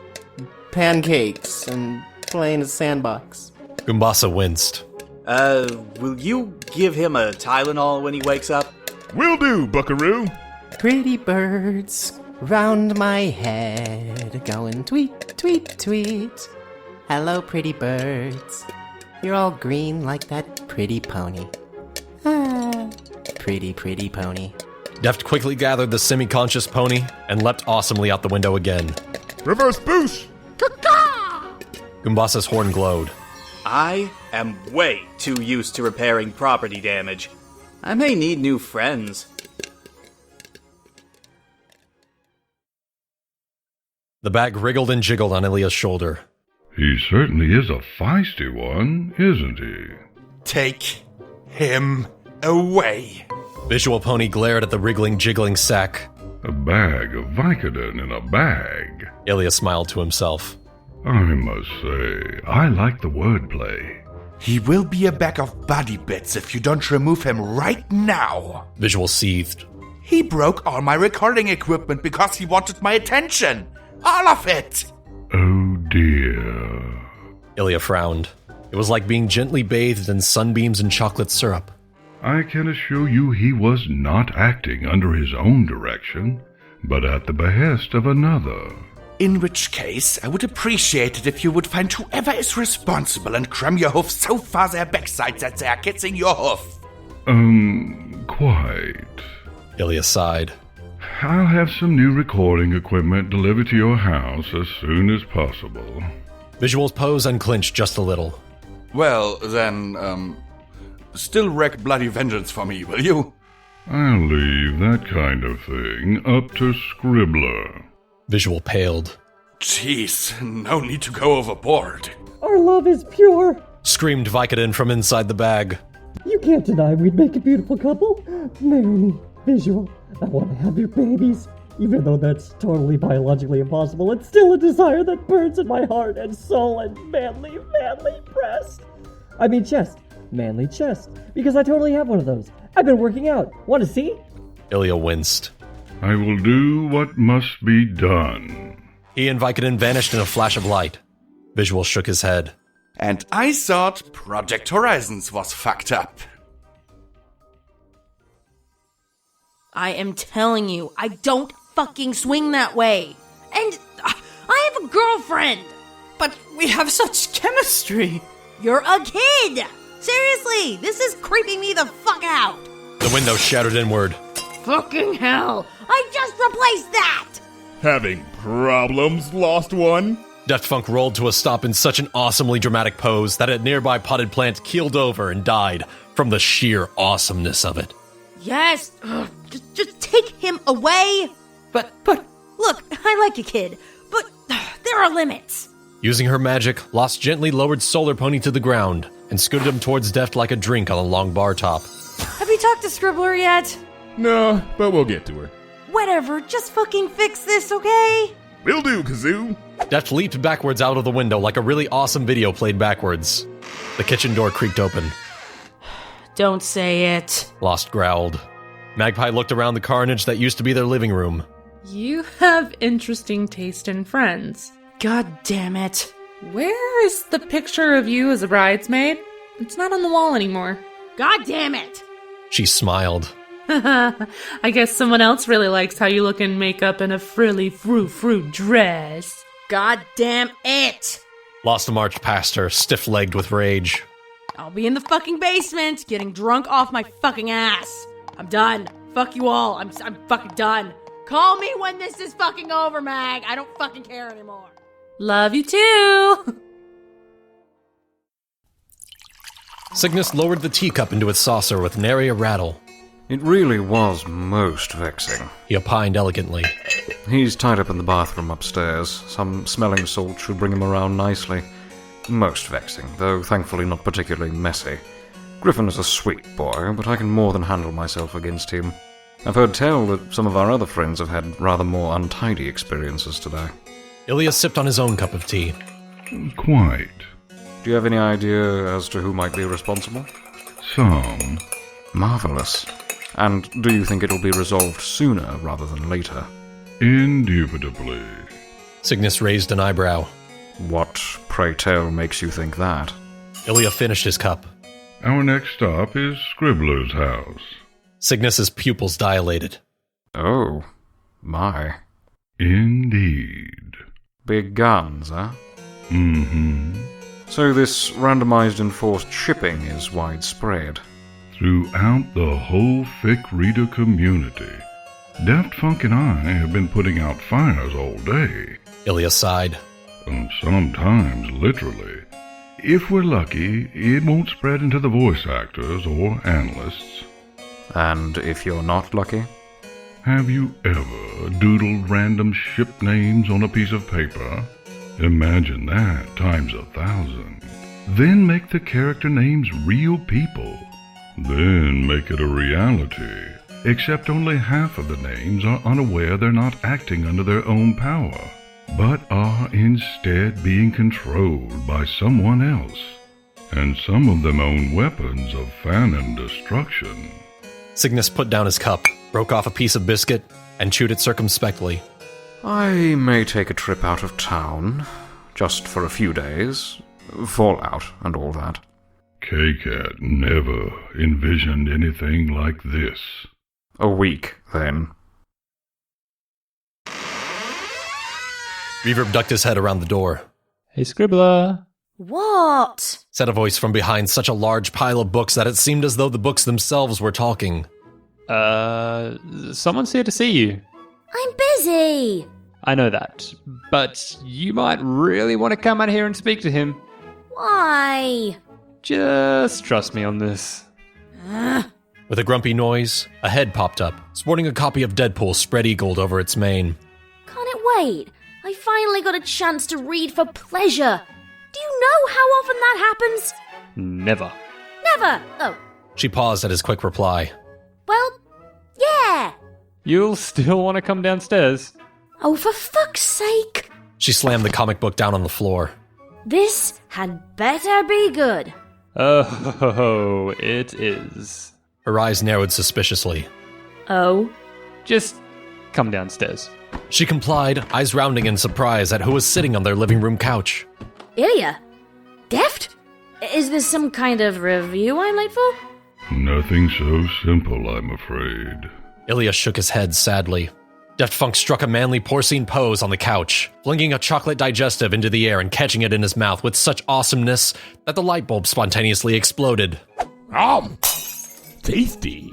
Speaker 15: pancakes and play in a sandbox.
Speaker 1: Gumbassa winced.
Speaker 2: Will you give him a Tylenol when he wakes up?
Speaker 9: Will do, buckaroo.
Speaker 15: Pretty birds round my head, going tweet, tweet, tweet. Hello, pretty birds. You're all green like that pretty pony. Ah, pretty, pretty pony.
Speaker 1: Deft quickly gathered the semi-conscious pony and leapt awesomely out the window again.
Speaker 9: Reverse boost!
Speaker 1: Gumbassa's horn glowed.
Speaker 2: I am way too used to repairing property damage. I may need new friends.
Speaker 1: The bag wriggled and jiggled on Ilia's shoulder.
Speaker 13: He certainly is a feisty one, isn't he?
Speaker 16: Take him away.
Speaker 1: Visual Pony glared at the wriggling, jiggling sack.
Speaker 13: A bag of Vicodin in a bag.
Speaker 1: Ilia smiled to himself.
Speaker 13: I must say, I like the wordplay.
Speaker 16: He will be a bag of body bits if you don't remove him right now.
Speaker 1: Visual seethed.
Speaker 16: He broke all my recording equipment because he wanted my attention. All of it.
Speaker 13: Oh dear.
Speaker 1: Ilia frowned. It was like being gently bathed in sunbeams and chocolate syrup.
Speaker 13: I can assure you he was not acting under his own direction, but at the behest of another.
Speaker 16: In which case, I would appreciate it if you would find whoever is responsible and cram your hoof so far their backside that they are kissing your hoof.
Speaker 13: Quite.
Speaker 1: Ilia sighed.
Speaker 13: I'll have some new recording equipment delivered to your house as soon as possible.
Speaker 1: Visual's pose unclinched just a little.
Speaker 16: Well, then, still wreak bloody vengeance for me, will you?
Speaker 13: I'll leave that kind of thing up to Scribbler.
Speaker 1: Visual paled.
Speaker 16: Jeez, no need to go overboard.
Speaker 17: Our love is pure.
Speaker 1: Screamed Vicodin from inside the bag.
Speaker 17: You can't deny we'd make a beautiful couple. Marry me, Visual. I want to have your babies. Even though that's totally biologically impossible, it's still a desire that burns in my heart and soul and manly breast. I mean chest. Manly chest. Because I totally have one of those. I've been working out. Want to see?
Speaker 1: Ilia winced.
Speaker 13: I will do what must be done.
Speaker 1: He and Vicodin vanished in a flash of light. Visual shook his head.
Speaker 16: And I thought Project Horizons was fucked up.
Speaker 11: I am telling you, I don't fucking swing that way. And I have a girlfriend.
Speaker 6: But we have such chemistry.
Speaker 11: You're a kid. Seriously, this is creeping me the fuck out.
Speaker 1: The window shattered inward.
Speaker 11: Fucking hell. I just replaced that.
Speaker 9: Having problems, lost one?
Speaker 1: Daft Funk rolled to a stop in such an awesomely dramatic pose that a nearby potted plant keeled over and died from the sheer awesomeness of it.
Speaker 11: Yes, just take him away.
Speaker 6: But
Speaker 11: look, I like a kid, but there are limits.
Speaker 1: Using her magic, Lost gently lowered Solar Pony to the ground and scooted him towards Deft like a drink on a long bar top.
Speaker 11: Have you talked to Scribbler yet?
Speaker 9: No, but we'll get to her.
Speaker 11: Whatever, just fucking fix this, okay?
Speaker 9: Will do, Kazoo.
Speaker 1: Deft leaped backwards out of the window like a really awesome video played backwards. The kitchen door creaked open.
Speaker 11: Don't say it.
Speaker 1: Lost growled. Magpie looked around the carnage that used to be their living room.
Speaker 7: You have interesting taste in friends.
Speaker 11: God damn it.
Speaker 7: Where is the picture of you as a bridesmaid? It's not on the wall anymore.
Speaker 11: God damn it.
Speaker 1: She smiled.
Speaker 7: I guess someone else really likes how you look in makeup in a frilly frou-frou dress.
Speaker 11: God damn it.
Speaker 1: Lost marched past her, stiff-legged with rage.
Speaker 11: I'll be in the fucking basement, getting drunk off my fucking ass. I'm done. Fuck you all. I'm fucking done. Call me when this is fucking over, Mag. I don't fucking care anymore.
Speaker 7: Love you too.
Speaker 1: Cygnus lowered the teacup into its saucer with nary a rattle.
Speaker 18: It really was most vexing.
Speaker 1: He opined elegantly.
Speaker 18: He's tied up in the bathroom upstairs. Some smelling salt should bring him around nicely. Most vexing, though thankfully not particularly messy. Griffin is a sweet boy, but I can more than handle myself against him. I've heard tell that some of our other friends have had rather more untidy experiences today.
Speaker 1: Ilya sipped on his own cup of tea.
Speaker 13: Quite.
Speaker 18: Do you have any idea as to who might be responsible?
Speaker 13: Some.
Speaker 18: Marvelous. And do you think it'll be resolved sooner rather than later?
Speaker 13: Indubitably.
Speaker 1: Cygnus raised an eyebrow.
Speaker 18: What, pray tell, makes you think that?
Speaker 1: Ilya finished his cup.
Speaker 13: Our next stop is Scribbler's house.
Speaker 1: Cygnus's pupils dilated.
Speaker 18: Oh, my.
Speaker 13: Indeed.
Speaker 18: Big guns, huh?
Speaker 13: Mm-hmm.
Speaker 18: So this randomized enforced shipping is widespread.
Speaker 13: Throughout the whole Fic reader community. Daft Funk and I have been putting out fires all day.
Speaker 1: Ilya sighed.
Speaker 13: Sometimes literally. If we're lucky, it won't spread into the voice actors or analysts.
Speaker 18: And if you're not lucky?
Speaker 13: Have you ever doodled random ship names on a piece of paper? Imagine that times 1,000. Then make the character names real people. Then make it a reality. Except only half of the names are unaware they're not acting under their own power, but are instead being controlled by someone else. And some of them own weapons of fan and destruction.
Speaker 1: Cygnus put down his cup, broke off a piece of biscuit, and chewed it circumspectly.
Speaker 18: I may take a trip out of town, just for a few days. Fallout and all that.
Speaker 13: K-Cat never envisioned anything like this.
Speaker 18: A week, then.
Speaker 1: Reverb ducked his head around the door.
Speaker 19: Hey, Scribbler.
Speaker 11: What?
Speaker 1: Said a voice from behind such a large pile of books that it seemed as though the books themselves were talking.
Speaker 19: Someone's here to see you.
Speaker 11: I'm busy.
Speaker 19: I know that, but you might really want to come out here and speak to him.
Speaker 11: Why?
Speaker 19: Just trust me on this.
Speaker 1: With a grumpy noise, a head popped up, sporting a copy of Deadpool spread-eagled over its mane.
Speaker 8: Can't it wait? I finally got a chance to read for pleasure. Do you know how often that happens?
Speaker 19: Never.
Speaker 8: Never! Oh.
Speaker 1: She paused at his quick reply.
Speaker 8: Well, yeah.
Speaker 19: You'll still want to come downstairs?
Speaker 8: Oh, for fuck's sake.
Speaker 1: She slammed the comic book down on the floor.
Speaker 8: This had better be good.
Speaker 19: Oh, it is.
Speaker 1: Her eyes narrowed suspiciously.
Speaker 8: Oh?
Speaker 19: Just come downstairs.
Speaker 1: She complied, eyes rounding in surprise at who was sitting on their living room couch.
Speaker 8: Ilya? Deft? Is this some kind of review I'm late for?
Speaker 13: Nothing so simple, I'm afraid.
Speaker 1: Ilya shook his head sadly. Deft Funk struck a manly porcine pose on the couch, flinging a chocolate digestive into the air and catching it in his mouth with such awesomeness that the light bulb spontaneously exploded.
Speaker 9: Tasty.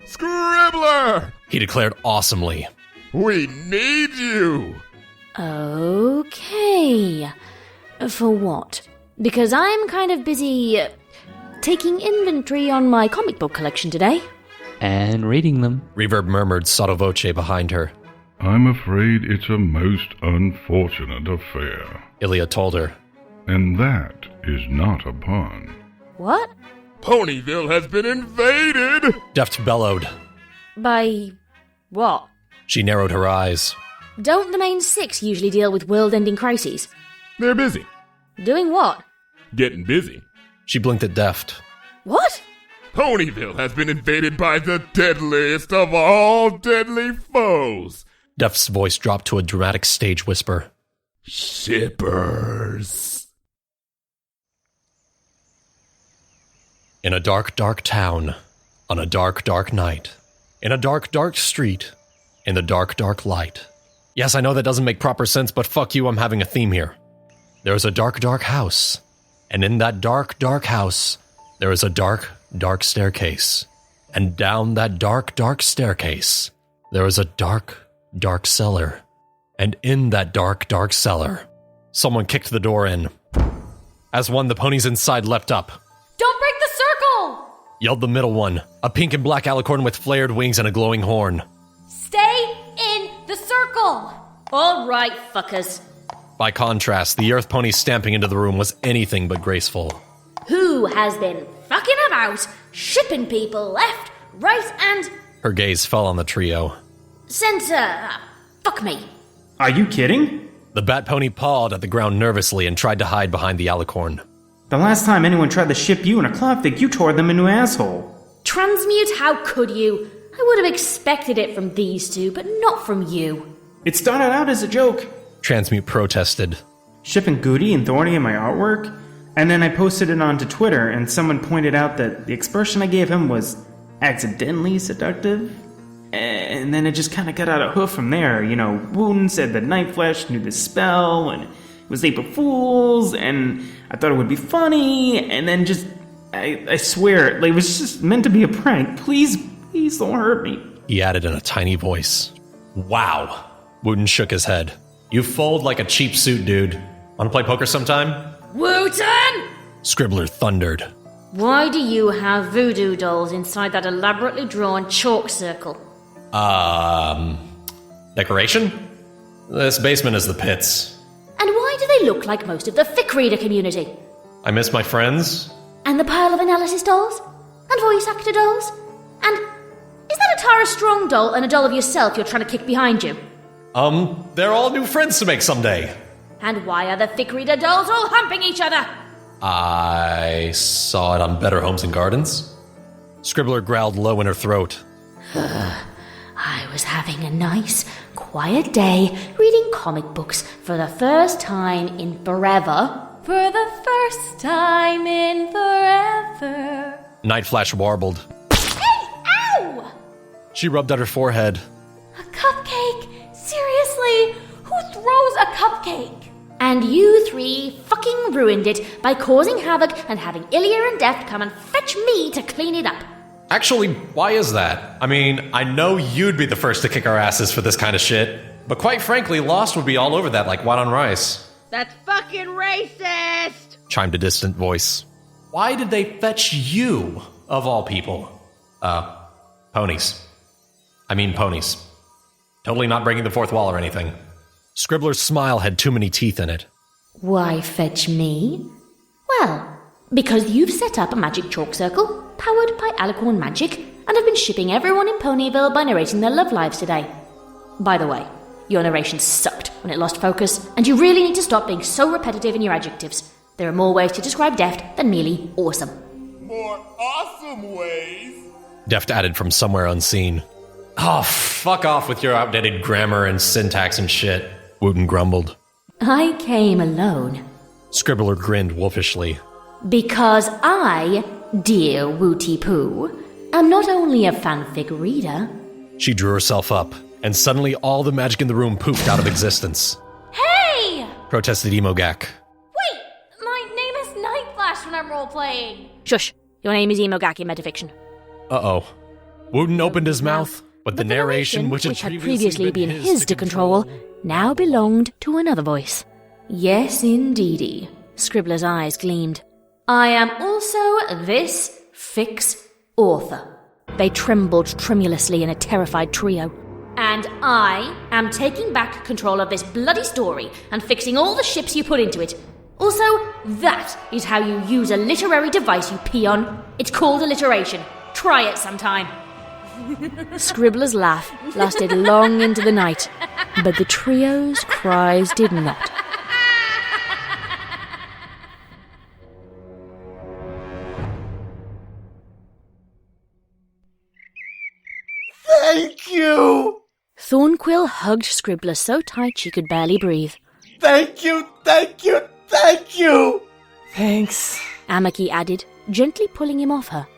Speaker 9: Scribbler!
Speaker 1: He declared awesomely.
Speaker 9: We need you!
Speaker 8: Okay. For what? Because I'm kind of busy taking inventory on my comic book collection today.
Speaker 19: And reading them.
Speaker 1: Reverb murmured sotto voce behind her.
Speaker 13: I'm afraid it's a most unfortunate affair.
Speaker 1: Ilya told her.
Speaker 13: And that is not a pun.
Speaker 11: What?
Speaker 9: Ponyville has been invaded!
Speaker 1: Deft bellowed.
Speaker 11: By what?
Speaker 1: She narrowed her eyes.
Speaker 11: Don't the main six usually deal with world-ending crises?
Speaker 9: They're busy.
Speaker 11: Doing what?
Speaker 9: Getting busy.
Speaker 1: She blinked at Deft.
Speaker 11: What?
Speaker 9: Ponyville has been invaded by the deadliest of all deadly foes.
Speaker 1: Deft's voice dropped to a dramatic stage whisper.
Speaker 9: Shippers.
Speaker 1: In a dark, dark town, on a dark, dark night, in a dark, dark street, in the dark, dark light. Yes, I know that doesn't make proper sense, but fuck you, I'm having a theme here. There is a dark, dark house, and in that dark, dark house, there is a dark, dark staircase. And down that dark, dark staircase, there is a dark, dark cellar. And in that dark, dark cellar, someone kicked the door in. As one, the ponies inside leapt up.
Speaker 11: Don't break the circle!
Speaker 1: Yelled the middle one, a pink and black alicorn with flared wings and a glowing horn.
Speaker 11: Stay in the circle! All right, fuckers.
Speaker 1: By contrast, the earth pony stamping into the room was anything but graceful.
Speaker 11: Who has been fucking about, shipping people left, right, and...
Speaker 1: Her gaze fell on the trio.
Speaker 11: Center. Fuck me.
Speaker 20: Are you kidding?
Speaker 1: The bat pony pawed at the ground nervously and tried to hide behind the alicorn.
Speaker 20: The last time anyone tried to ship you in a cloudfig, you tore them into an asshole.
Speaker 11: Transmute, how could you? I would have expected it from these two, but not from you.
Speaker 20: It started out as a joke.
Speaker 1: Transmute protested.
Speaker 20: Shipping Goody and Thorny in my artwork? And then I posted it onto Twitter, and someone pointed out that the expression I gave him was accidentally seductive. And then it just kind of got out of hoof from there. You know, Wooten said that Nightflash knew the spell, and it was April Fool's, and I thought it would be funny, and then just, I swear, like, it was just meant to be a prank. Please don't hurt me.
Speaker 1: He added in a tiny voice. Wow. Wooten shook his head. You fold like a cheap suit, dude. Wanna play poker sometime?
Speaker 11: Wooten!
Speaker 1: Scribbler thundered.
Speaker 11: Why do you have voodoo dolls inside that elaborately drawn chalk circle?
Speaker 1: Decoration? This basement is the pits.
Speaker 11: And why do they look like most of the fic reader community?
Speaker 1: I miss my friends.
Speaker 11: And the pile of analysis dolls? And voice actor dolls? And is that a Tara Strong doll and a doll of yourself you're trying to kick behind you?
Speaker 1: They're all new friends to make someday.
Speaker 11: And why are the fic reader dolls all humping each other?
Speaker 1: I saw it on Better Homes and Gardens. Scribbler growled low in her throat.
Speaker 11: I was having a nice, quiet day reading comic books for the first time in forever. For the first time in forever.
Speaker 1: Nightflash warbled.
Speaker 11: Hey, ow!
Speaker 1: She rubbed at her forehead.
Speaker 11: A cupcake? Seriously? Who throws a cupcake? And you three fucking ruined it by causing havoc and having Ilya and Deft come and fetch me to clean it up.
Speaker 1: Actually, why is that? I mean, I know you'd be the first to kick our asses for this kind of shit, but quite frankly, Lost would be all over that like white on rice.
Speaker 12: That's fucking racist!
Speaker 1: Chimed a distant voice. Why did they fetch you, of all people? Ponies. I mean ponies. Totally not breaking the fourth wall or anything. Scribbler's smile had too many teeth in it.
Speaker 11: Why fetch me? Well, because you've set up a magic chalk circle, powered by Alicorn magic, and have been shipping everyone in Ponyville by narrating their love lives today. By the way, your narration sucked when it lost focus, and you really need to stop being so repetitive in your adjectives. There are more ways to describe Deft than merely awesome.
Speaker 9: More awesome ways?
Speaker 1: Deft added from somewhere unseen. Oh, fuck off with your outdated grammar and syntax and shit, Wooten grumbled.
Speaker 11: I came alone.
Speaker 1: Scribbler grinned wolfishly.
Speaker 11: Because I, dear Wooty Poo, am not only a fanfic reader.
Speaker 1: She drew herself up, and suddenly all the magic in the room poofed out of existence.
Speaker 11: Hey!
Speaker 1: Protested Emogak.
Speaker 11: Wait! My name is Nightflash when I'm role-playing. Shush! Your name is Emogak in metafiction.
Speaker 1: Uh-oh. Wooten opened his mouth, but the narration, which had previously been his to control,
Speaker 11: now belonged to another voice. Yes, indeedy. Scribbler's eyes gleamed. I am also this fics author. They trembled tremulously in a terrified trio. And I am taking back control of this bloody story and fixing all the ships you put into it. Also, that is how you use a literary device, you peon. It's called alliteration. Try it sometime. Scribbler's laugh lasted long into the night, but the trio's cries did not.
Speaker 21: Thank you!
Speaker 11: Thornquill hugged Scribbler so tight she could barely breathe.
Speaker 21: Thank you, thank you, thank you!
Speaker 7: Thanks,
Speaker 11: Amaki added, gently pulling him off her.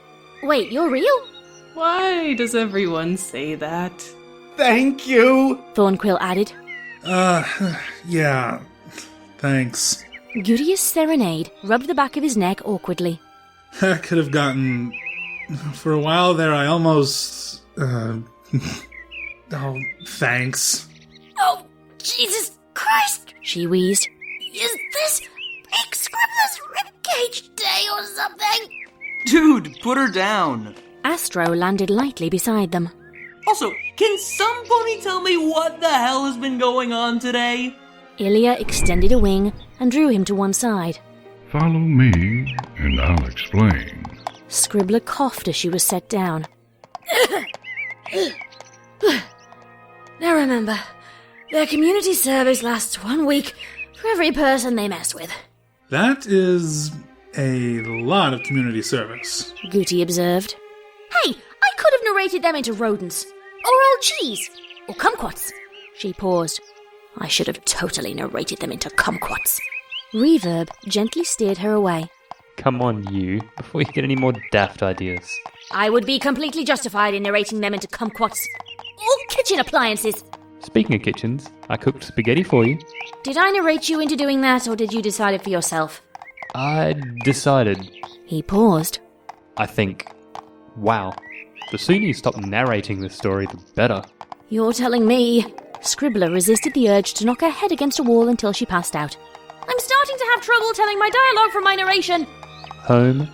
Speaker 11: Wait, you're real?
Speaker 7: Why does everyone say that?
Speaker 21: Thank you!
Speaker 11: Thornquill added.
Speaker 3: Yeah. Thanks.
Speaker 11: Gutius Serenade rubbed the back of his neck awkwardly.
Speaker 3: I could have gotten... For a while there, I almost... Oh, thanks.
Speaker 11: Oh, Jesus Christ! She wheezed. Is this Big Scribbler's ribcage day or something?
Speaker 6: Dude, put her down.
Speaker 11: Astro landed lightly beside them.
Speaker 6: Also, can somebody tell me what the hell has been going on today?
Speaker 11: Ilya extended a wing and drew him to one side.
Speaker 13: Follow me, and I'll explain.
Speaker 11: Scribbler coughed as she was set down. Now remember, their community service lasts 1 week for every person they mess with.
Speaker 3: That is a lot of community service.
Speaker 11: Guti observed. Hey, I could have narrated them into rodents, or old cheese, or kumquats. She paused. I should have totally narrated them into kumquats. Reverb gently steered her away.
Speaker 19: Come on, you, before you get any more daft ideas.
Speaker 11: I would be completely justified in narrating them into kumquats. Or kitchen appliances.
Speaker 19: Speaking of kitchens, I cooked spaghetti for you.
Speaker 11: Did I narrate you into doing that, or did you decide it for yourself?
Speaker 19: I decided.
Speaker 11: He paused.
Speaker 19: I think, wow, the sooner you stop narrating this story, the better.
Speaker 11: You're telling me. Scribbler resisted the urge to knock her head against a wall until she passed out. I'm starting to have trouble telling my dialogue from my narration.
Speaker 19: Home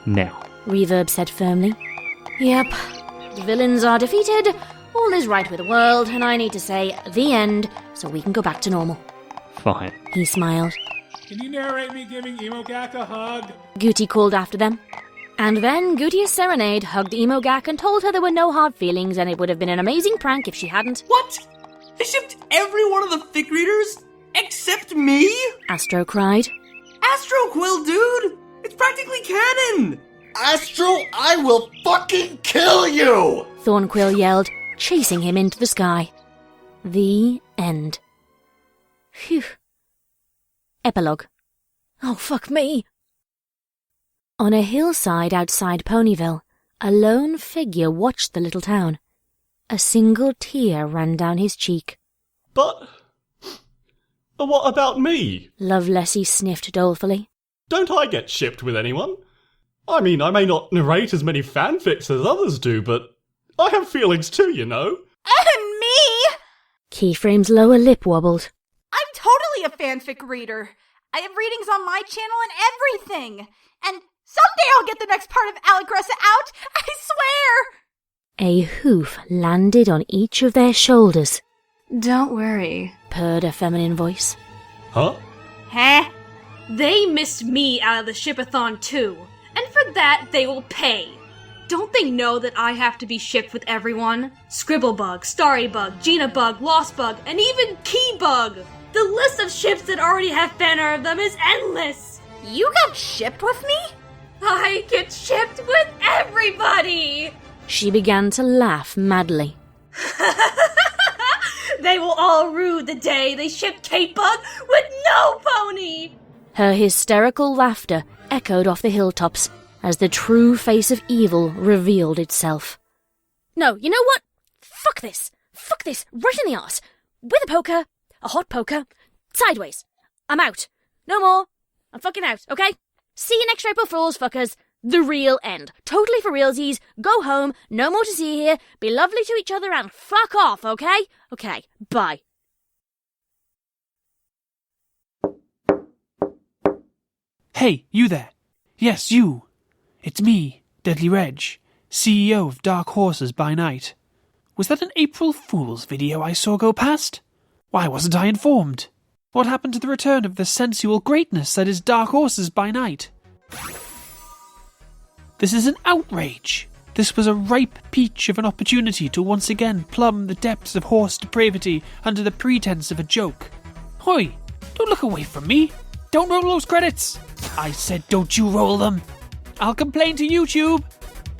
Speaker 19: now.
Speaker 11: Reverb said firmly. Yep, the villains are defeated, all is right with the world, and I need to say the end so we can go back to normal.
Speaker 19: Fine.
Speaker 11: He smiled.
Speaker 3: Can you narrate me giving Emogak a hug?
Speaker 11: Guti called after them. And then Gutius Serenade hugged Emogak and told her there were no hard feelings and it would have been an amazing prank if she hadn't.
Speaker 6: What? They shipped every one of the fic readers? Except me?
Speaker 11: Astro cried.
Speaker 6: Astro Quill, dude! It's practically canon!
Speaker 21: Astro, I will fucking kill you!
Speaker 11: Thornquill yelled, chasing him into the sky. The end. Phew. Epilogue. Oh, fuck me. On a hillside outside Ponyville, a lone figure watched the little town. A single tear ran down his cheek.
Speaker 1: But what about me?
Speaker 11: Lovelessy sniffed dolefully.
Speaker 1: Don't I get shipped with anyone? I mean, I may not narrate as many fanfics as others do, but I have feelings too, you know.
Speaker 12: And me!
Speaker 11: Keyframe's lower lip wobbled.
Speaker 12: I'm totally a fanfic reader. I have readings on my channel and everything. And someday I'll get the next part of Allegressa out, I swear!
Speaker 11: A hoof landed on each of their shoulders.
Speaker 22: Don't worry,
Speaker 11: purred a feminine voice.
Speaker 1: Huh?
Speaker 22: Huh? They missed me out of the shipathon too, and for that they will pay. Don't they know that I have to be shipped with everyone? Scribblebug, Starrybug, Genabug, Lostbug, and even Keybug! The list of ships that already have fan art of them is endless!
Speaker 12: You got shipped with me?
Speaker 22: I get shipped with everybody!
Speaker 11: She began to laugh madly.
Speaker 22: They will all rue the day they shipped K-Bug with no pony!
Speaker 11: Her hysterical laughter echoed off the hilltops as the true face of evil revealed itself. No, you know what? Fuck this! Fuck this! Right in the arse! With a poker, a hot poker, sideways. I'm out. No more. I'm fucking out, okay? See you next April Fools, fuckers. The real end. Totally for realsies. Go home. No more to see here. Be lovely to each other and fuck off, okay? Okay, bye.
Speaker 23: Hey, you there. Yes, you. It's me, Deadly Reg, CEO of Dark Horses by Night. Was that an April Fool's video I saw go past? Why wasn't I informed? What happened to the return of the sensual greatness that is Dark Horses by night? This is an outrage. This was a ripe peach of an opportunity to once again plumb the depths of horse depravity under the pretense of a joke. Hoi, don't look away from me. Don't roll those credits. I said don't you roll them. I'll complain to YouTube.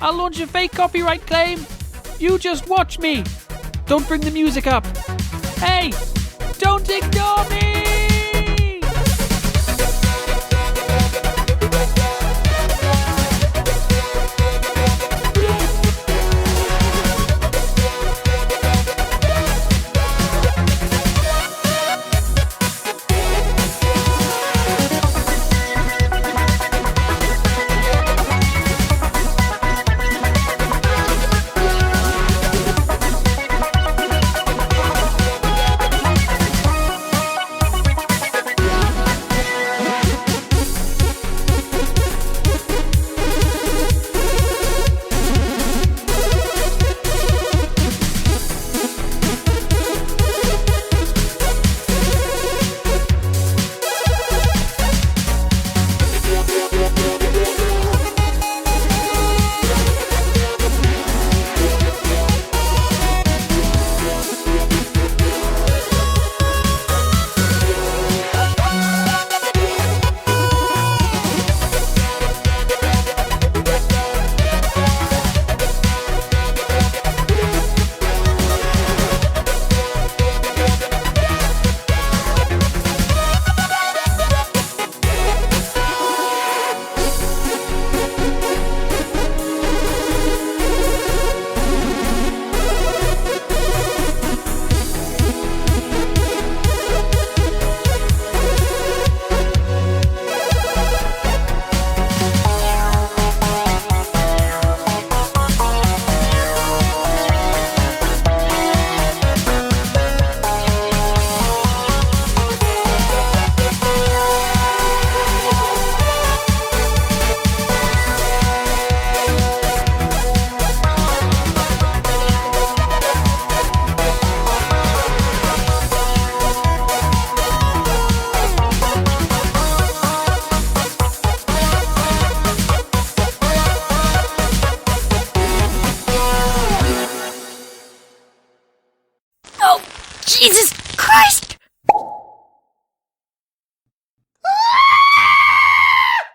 Speaker 23: I'll launch a fake copyright claim. You just watch me. Don't bring the music up. Hey, don't ignore me!